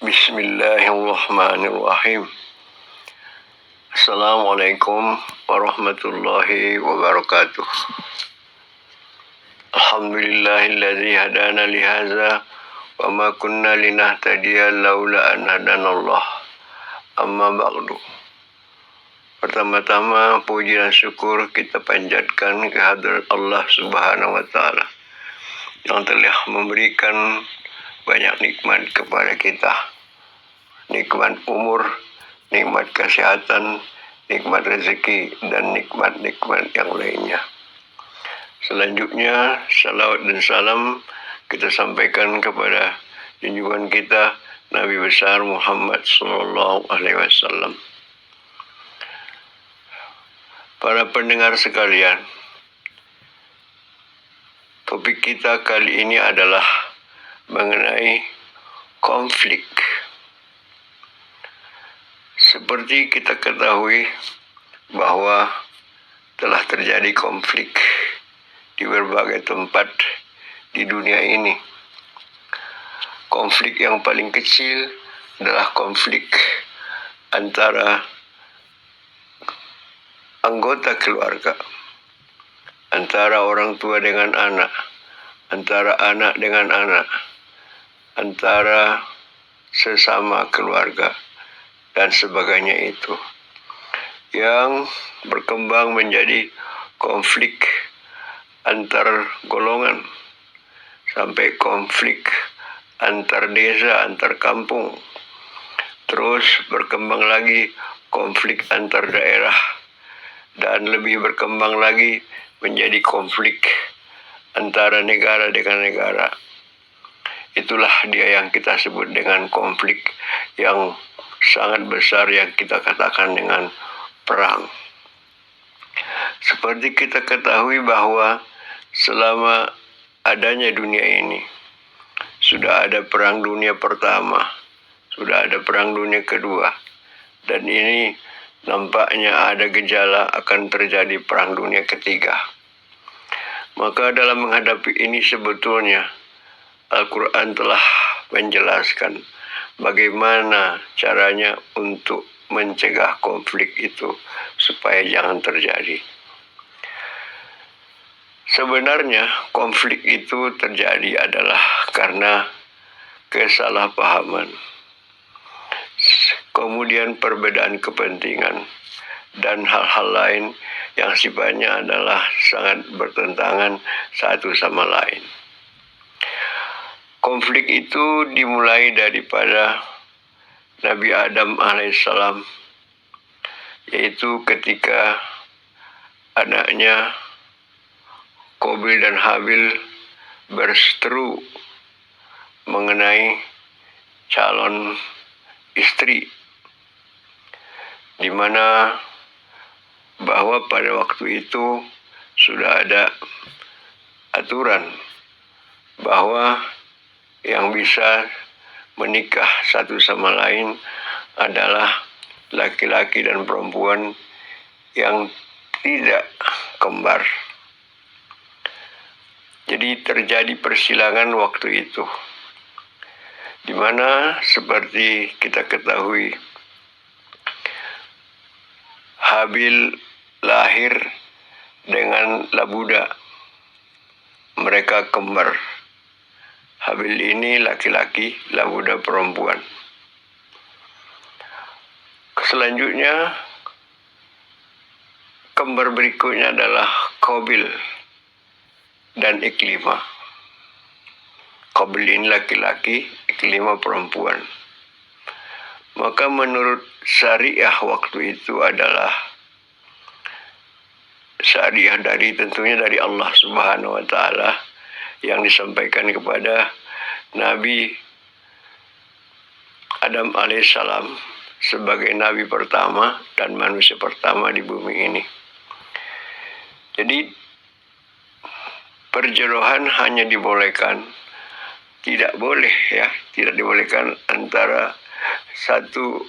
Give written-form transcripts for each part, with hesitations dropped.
Bismillahirrahmanirrahim. Assalamualaikum warahmatullahi wabarakatuh. Alhamdulillahilladzi hadana lihaza wa ma kunna linahtadiya laula an hadanallah. Amma ba'du. Pertama-tama puji dan syukur kita panjatkan kehadirat Allah Subhanahu wa taala yang telah memberikan banyak nikmat kepada kita. Nikmat umur, nikmat kesehatan, nikmat rezeki, dan nikmat-nikmat yang lainnya. Selanjutnya, salawat dan salam kita sampaikan kepada junjungan kita Nabi besar Muhammad sallallahu alaihi wasallam. Para pendengar sekalian, topik kita kali ini adalah mengenai konflik. Seperti kita ketahui bahwa telah terjadi konflik di berbagai tempat di dunia ini. Konflik yang paling kecil adalah konflik antara anggota keluarga, antara orang tua dengan anak, antara anak dengan anak, antara sesama keluarga, dan sebagainya itu, yang berkembang menjadi konflik antar golongan, sampai konflik antar desa, antar kampung, terus berkembang lagi konflik antar daerah, dan lebih berkembang lagi menjadi konflik antara negara dengan negara. Itulah dia yang kita sebut dengan konflik yang sangat besar, yang kita katakan dengan perang. Seperti kita ketahui bahwa selama adanya dunia ini, sudah ada perang dunia pertama, sudah ada perang dunia kedua, dan ini nampaknya ada gejala akan terjadi perang dunia ketiga. Maka dalam menghadapi ini sebetulnya Al-Quran telah menjelaskan bagaimana caranya untuk mencegah konflik itu supaya jangan terjadi. Sebenarnya konflik itu terjadi adalah karena kesalahpahaman, kemudian perbedaan kepentingan, dan hal-hal lain yang sifatnya adalah sangat bertentangan satu sama lain. Konflik itu dimulai daripada Nabi Adam alaihissalam, yaitu ketika anaknya Qabil dan Habil berseteru mengenai calon istri, di mana bahwa pada waktu itu sudah ada aturan bahwa yang bisa menikah satu sama lain adalah laki-laki dan perempuan yang tidak kembar. Jadi terjadi persilangan waktu itu, di mana seperti kita ketahui Habil lahir dengan Labuda, mereka kembar. Habil ini laki-laki, Labuda perempuan. Selanjutnya, kembar berikutnya adalah Qabil dan Iklimah. Qabil ini laki-laki, Iklimah perempuan. Maka menurut syariah waktu itu adalah syariah tentunya dari Allah Subhanahu wa taala, yang disampaikan kepada Nabi Adam alaihissalam sebagai nabi pertama dan manusia pertama di bumi ini. Jadi perjodohan hanya dibolehkan, tidak dibolehkan antara satu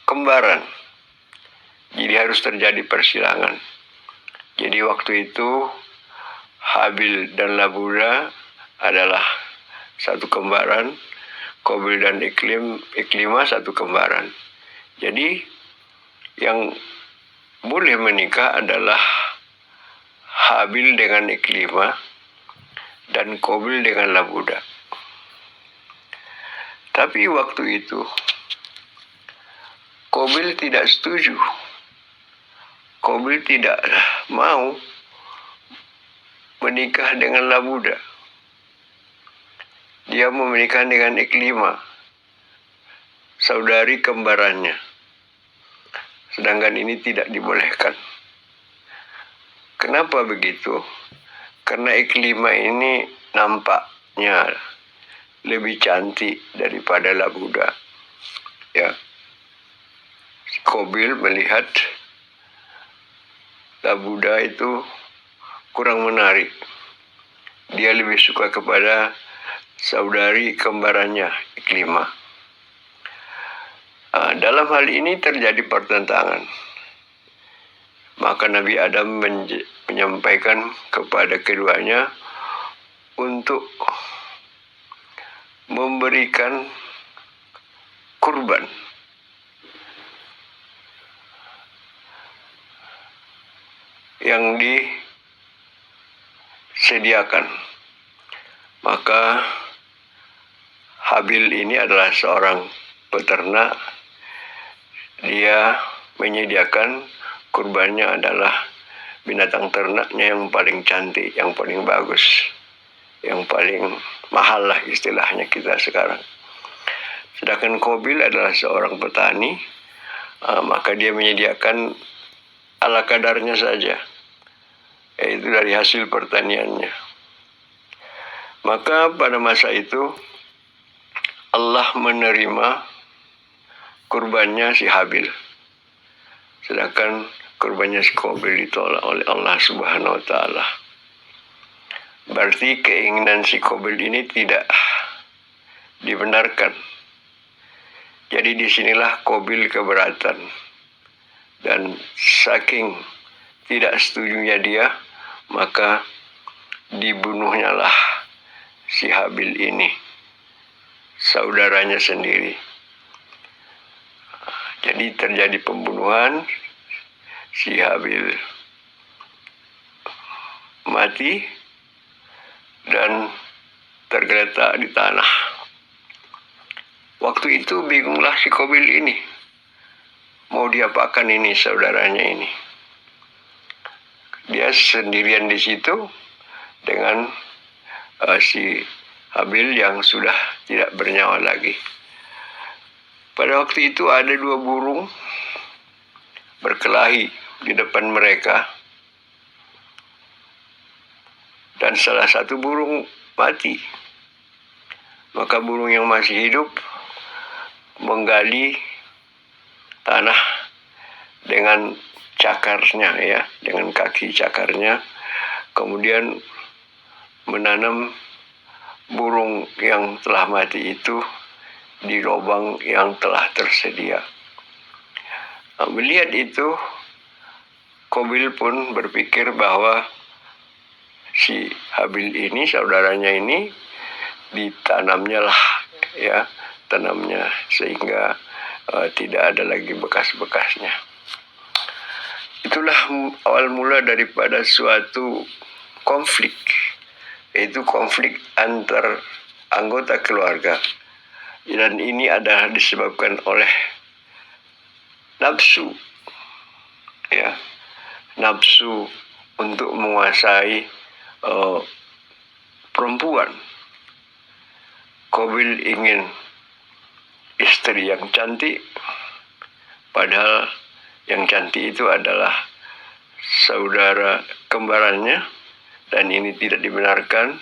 kembaran. Jadi harus terjadi persilangan. Jadi waktu itu Habil dan Labuda adalah satu kembaran, Qabil dan Iklimah satu kembaran. Jadi yang boleh menikah adalah Habil dengan Iklimah dan Qabil dengan Labuda. Tapi waktu itu Qabil tidak setuju. Qabil tidak mau menikah dengan Labuda. Dia mau menikah dengan Iklimah, saudari kembarannya. Sedangkan ini tidak dibolehkan. Kenapa begitu? Karena Iklimah ini nampaknya lebih cantik daripada Labuda. Ya. Qabil melihat Labuda itu kurang menarik. Dia lebih suka kepada saudari kembarannya, Iklimah. Dalam hal ini terjadi pertentangan. Maka Nabi Adam menyampaikan kepada keduanya untuk memberikan kurban. Yang disediakan. Maka Habil ini adalah seorang peternak. Dia menyediakan kurbannya adalah binatang ternaknya yang paling cantik, yang paling bagus, yang paling mahal lah istilahnya kita sekarang. Sedangkan Qabil adalah seorang petani, maka dia menyediakan ala kadarnya saja, yaitu dari hasil pertaniannya. Maka pada masa itu Allah menerima kurbannya si Habil, sedangkan kurbannya si Qabil ditolak oleh Allah Subhanahu wa Ta'ala. Berarti keinginan si Qabil ini tidak dibenarkan. Jadi disinilah Qabil keberatan, dan saking tidak setujunya dia, maka dibunuhnya lah si Habil ini, saudaranya sendiri. Jadi terjadi pembunuhan, si Habil mati dan tergeletak di tanah. Waktu itu bingunglah si Qabil ini, mau diapakan ini saudaranya ini. Dia sendirian di situ dengan si Habil yang sudah tidak bernyawa lagi. Pada waktu itu ada dua burung berkelahi di depan mereka, dan salah satu burung mati. Maka burung yang masih hidup menggali tanah dengan cakarnya, ya, dengan kaki cakarnya, kemudian menanam burung yang telah mati itu di lubang yang telah tersedia. Melihat itu, Qabil pun berpikir bahwa si Habil ini, saudaranya ini, ditanamnya lah, ya, tanamnya sehingga tidak ada lagi bekas-bekasnya. Itulah awal mula daripada suatu konflik, yaitu konflik antar anggota keluarga. Dan ini adalah disebabkan oleh nafsu, ya, nafsu untuk menguasai perempuan. Qabil ingin istri yang cantik, padahal yang cantik itu adalah saudara kembarannya, dan ini tidak dibenarkan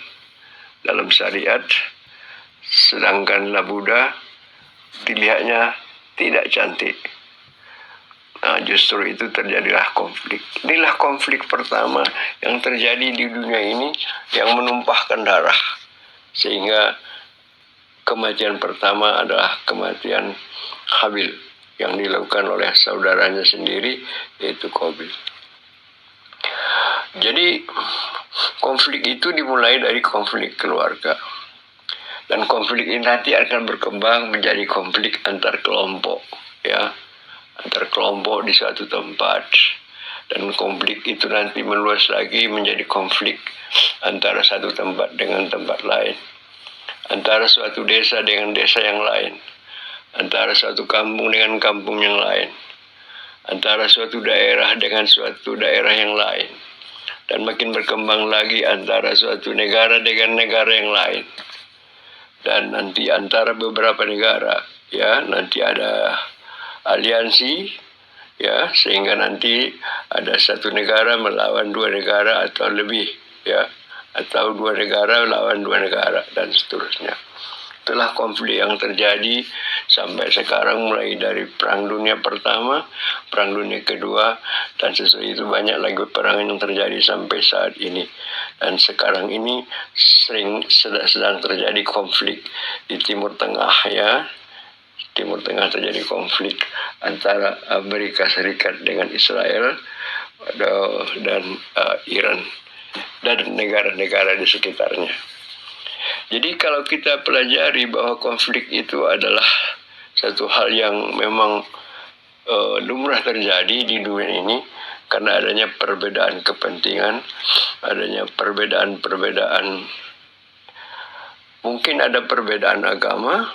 dalam syariat. Sedangkan Labuda dilihatnya tidak cantik. Justru itu terjadilah konflik. Inilah konflik pertama yang terjadi di dunia ini yang menumpahkan darah. Sehingga kematian pertama adalah kematian Habil yang dilakukan oleh saudaranya sendiri, yaitu Qabil. Jadi konflik itu dimulai dari konflik keluarga. Dan konflik ini nanti akan berkembang menjadi konflik antar kelompok, ya, antar kelompok di suatu tempat. Dan konflik itu nanti meluas lagi menjadi konflik antara satu tempat dengan tempat lain, antara suatu desa dengan desa yang lain, antara suatu kampung dengan kampung yang lain, antara suatu daerah dengan suatu daerah yang lain, dan makin berkembang lagi antara suatu negara dengan negara yang lain. Dan nanti antara beberapa negara, ya, nanti ada aliansi, ya, sehingga nanti ada satu negara melawan dua negara atau lebih, ya, atau dua negara melawan dua negara, dan seterusnya. Itulah konflik yang terjadi sampai sekarang, mulai dari Perang Dunia Pertama, Perang Dunia Kedua, dan sesudah itu banyak lagi peperangan yang terjadi sampai saat ini. Dan sekarang ini sedang terjadi konflik di Timur Tengah, ya. Timur Tengah terjadi konflik antara Amerika Serikat dengan Israel dan Iran dan negara-negara di sekitarnya. Jadi kalau kita pelajari bahwa konflik itu adalah satu hal yang memang lumrah terjadi di dunia ini, karena adanya perbedaan kepentingan, adanya perbedaan-perbedaan, mungkin ada perbedaan agama,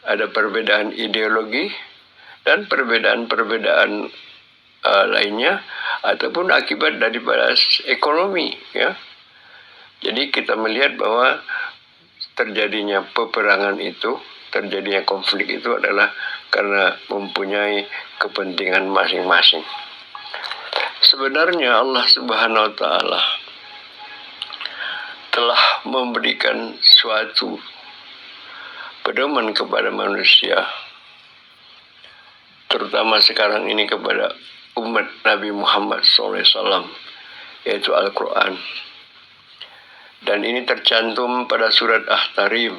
ada perbedaan ideologi, dan perbedaan-perbedaan lainnya, ataupun akibat daripada ekonomi, ya. Jadi kita melihat bahwa terjadinya peperangan itu, terjadinya konflik itu adalah karena mempunyai kepentingan masing-masing. Sebenarnya Allah Subhanahu wa Ta'ala telah memberikan suatu pedoman kepada manusia, terutama sekarang ini kepada umat Nabi Muhammad SAW, yaitu Al-Quran. Dan ini tercantum pada surat Ahtarim,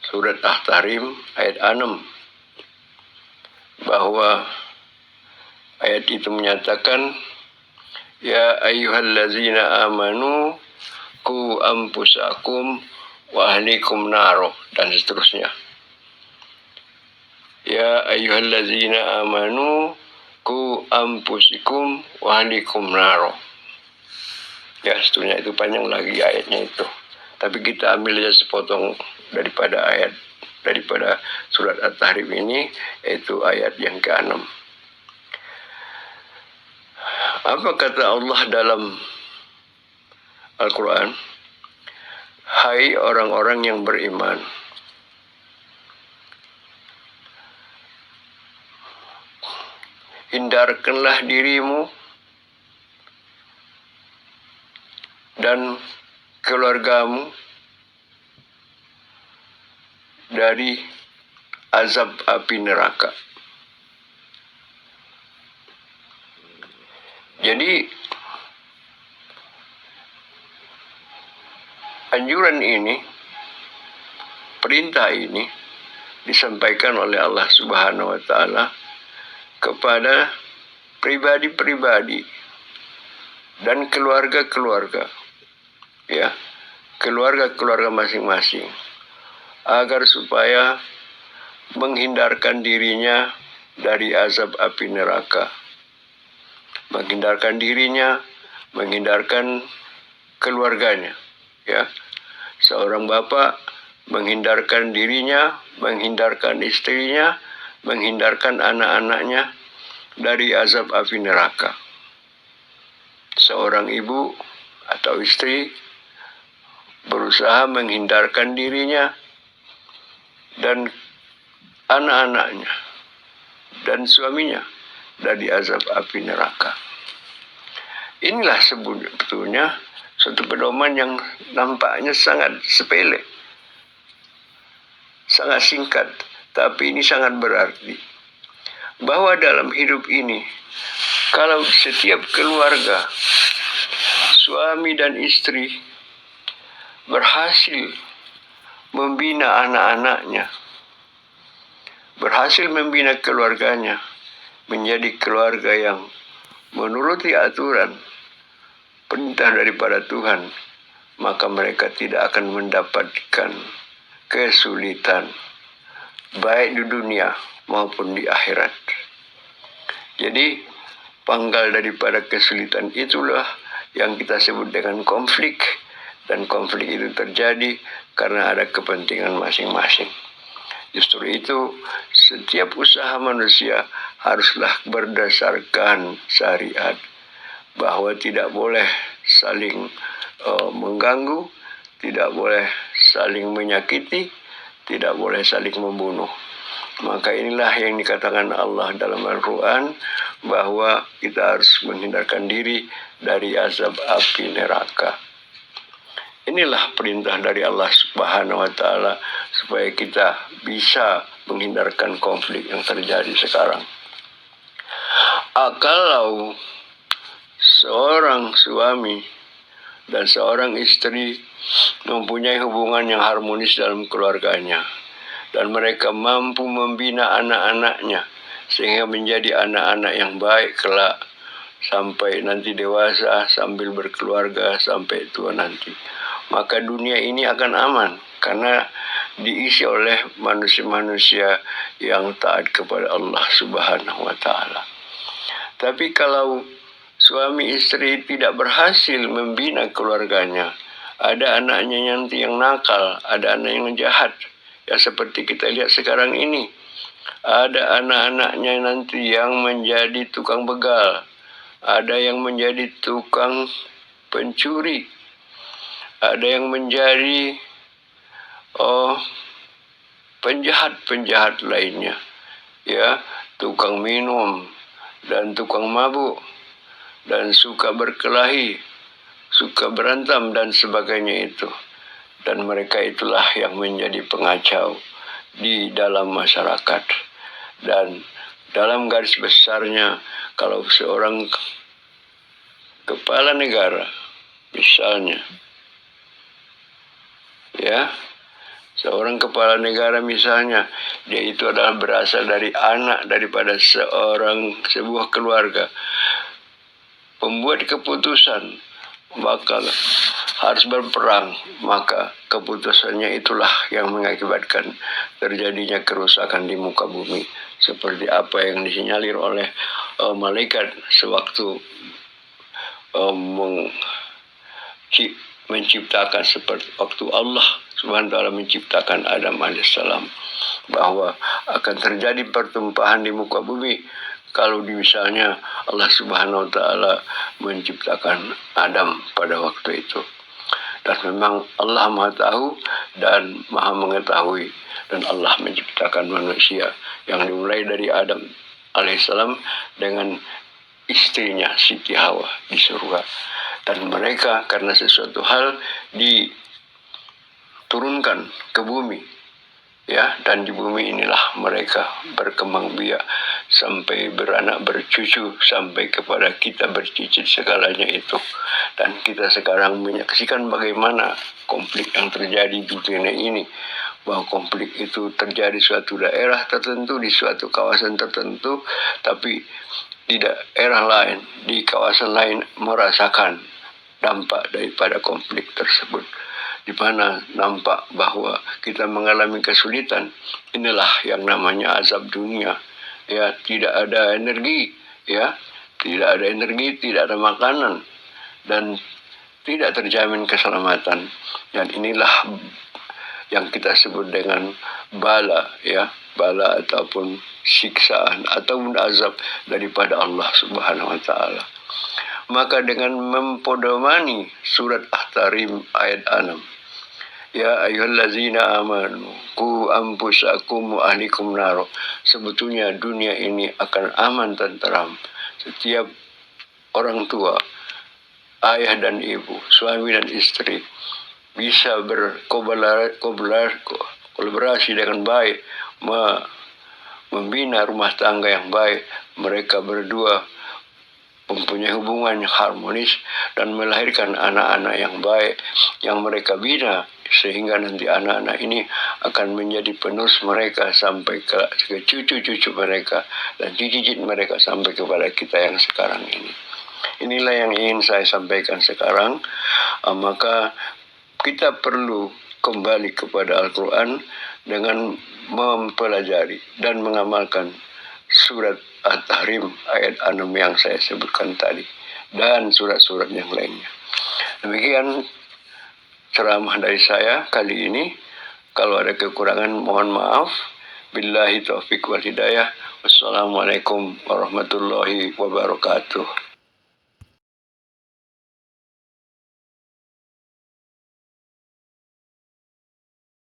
surat Ahtarim ayat 6, bahwa ayat itu menyatakan, ya ayyuhallazina amanu ku anfusakum wa ahlikum naro, dan seterusnya. Ya ayyuhallazina amanu ku anfusikum wa ahlikum naro. Ya, seterusnya, itu panjang lagi ayatnya itu. Tapi kita ambil saja sepotong daripada surat At-Tahrim ini, yaitu ayat yang ke-6. Apa kata Allah dalam Al-Quran? Hai orang-orang yang beriman, hindarkanlah dirimu dan keluargamu dari azab api neraka. Jadi anjuran ini, perintah ini disampaikan oleh Allah Subhanahu wa Ta'ala kepada pribadi-pribadi dan keluarga-keluarga, ya, keluarga-keluarga masing-masing, agar supaya menghindarkan dirinya dari azab api neraka, menghindarkan dirinya, menghindarkan keluarganya, ya. Seorang bapak menghindarkan dirinya, menghindarkan istrinya, menghindarkan anak-anaknya dari azab api neraka. Seorang ibu atau istri berusaha menghindarkan dirinya dan anak-anaknya dan suaminya dari azab api neraka. Inilah sebetulnya suatu pedoman yang nampaknya sangat sepele, sangat singkat, tapi ini sangat berarti. Bahwa dalam hidup ini, kalau setiap keluarga, suami dan istri berhasil membina anak-anaknya, berhasil membina keluarganya menjadi keluarga yang menuruti aturan perintah daripada Tuhan, maka mereka tidak akan mendapatkan kesulitan, baik di dunia maupun di akhirat. Jadi pangkal daripada kesulitan itulah yang kita sebut dengan konflik, dan konflik itu terjadi karena ada kepentingan masing-masing. Justru itu setiap usaha manusia haruslah berdasarkan syariat, bahwa tidak boleh saling mengganggu, tidak boleh saling menyakiti, tidak boleh saling membunuh. Maka inilah yang dikatakan Allah dalam Al-Quran, bahwa kita harus menghindarkan diri dari azab api neraka. Inilah perintah dari Allah Subhanahu wa Ta'ala supaya kita bisa menghindarkan konflik yang terjadi sekarang. Kalau seorang suami dan seorang istri mempunyai hubungan yang harmonis dalam keluarganya, dan mereka mampu membina anak-anaknya sehingga menjadi anak-anak yang baik kelak sampai nanti dewasa, sambil berkeluarga sampai tua nanti, maka dunia ini akan aman karena diisi oleh manusia-manusia yang taat kepada Allah Subhanahu wa Ta'ala. Tapi kalau suami istri tidak berhasil membina keluarganya, ada anaknya nanti yang nakal, ada anak yang jahat, ya seperti kita lihat sekarang ini. Ada anak-anaknya nanti yang menjadi tukang begal, ada yang menjadi tukang pencuri, ada yang menjadi penjahat-penjahat lainnya, ya, tukang minum dan tukang mabuk, dan suka berkelahi, suka berantem dan sebagainya itu. Dan mereka itulah yang menjadi pengacau di dalam masyarakat. Dan dalam garis besarnya, kalau seorang kepala negara, misalnya, ya, seorang kepala negara misalnya, dia itu adalah berasal dari anak daripada sebuah keluarga, pembuat keputusan, maka harus berperang, maka keputusannya itulah yang mengakibatkan terjadinya kerusakan di muka bumi, seperti apa yang disinyalir oleh malaikat sewaktu menciptakan, seperti waktu Allah Subhanahu wa Ta'ala menciptakan Adam alaihissalam, bahwa akan terjadi pertumpahan di muka bumi kalau misalnya Allah Subhanahu wa Ta'ala menciptakan Adam pada waktu itu. Dan memang Allah Maha Tahu dan Maha Mengetahui, dan Allah menciptakan manusia yang dimulai dari Adam alaihissalam dengan istrinya Siti Hawa di surga. Dan mereka karena sesuatu hal diturunkan ke bumi, ya, dan di bumi inilah mereka berkembang biak sampai beranak bercucu sampai kepada kita bercicit segalanya itu. Dan kita sekarang menyaksikan bagaimana konflik yang terjadi di dunia ini, bahwa konflik itu terjadi suatu daerah tertentu, di suatu kawasan tertentu, tapi di daerah lain, di kawasan lain merasakan dampak daripada konflik tersebut, di mana nampak bahwa kita mengalami kesulitan. Inilah yang namanya azab dunia, ya, tidak ada energi, ya, tidak ada energi, tidak ada makanan, dan tidak terjamin keselamatan. Dan inilah yang kita sebut dengan bala, ya, bala ataupun siksaan ataupun azab daripada Allah Subhanahu wa Ta'ala. Maka dengan mempodomani surat At-Tahrim ayat 6, ya ayyuhallazina amanu qu anfusakum wa ahlikum nar, sebetulnya dunia ini akan aman tenteram setiap orang tua, ayah dan ibu, suami dan istri bisa berkolaborasi dengan baik, membina rumah tangga yang baik. Mereka berdua mempunyai hubungan yang harmonis dan melahirkan anak-anak yang baik yang mereka bina, sehingga nanti anak-anak ini akan menjadi penerus mereka sampai ke cucu-cucu mereka dan cicit mereka sampai kepada kita yang sekarang ini. Inilah yang ingin saya sampaikan sekarang. Maka kita perlu kembali kepada Al-Quran dengan mempelajari dan mengamalkan surat At-Tahrim ayat 6 yang saya sebutkan tadi dan surat-surat yang lainnya. Demikian ceramah dari saya kali ini. Kalau ada kekurangan mohon maaf. Billahi taufiq wal hidayah. Wassalamualaikum warahmatullahi wabarakatuh.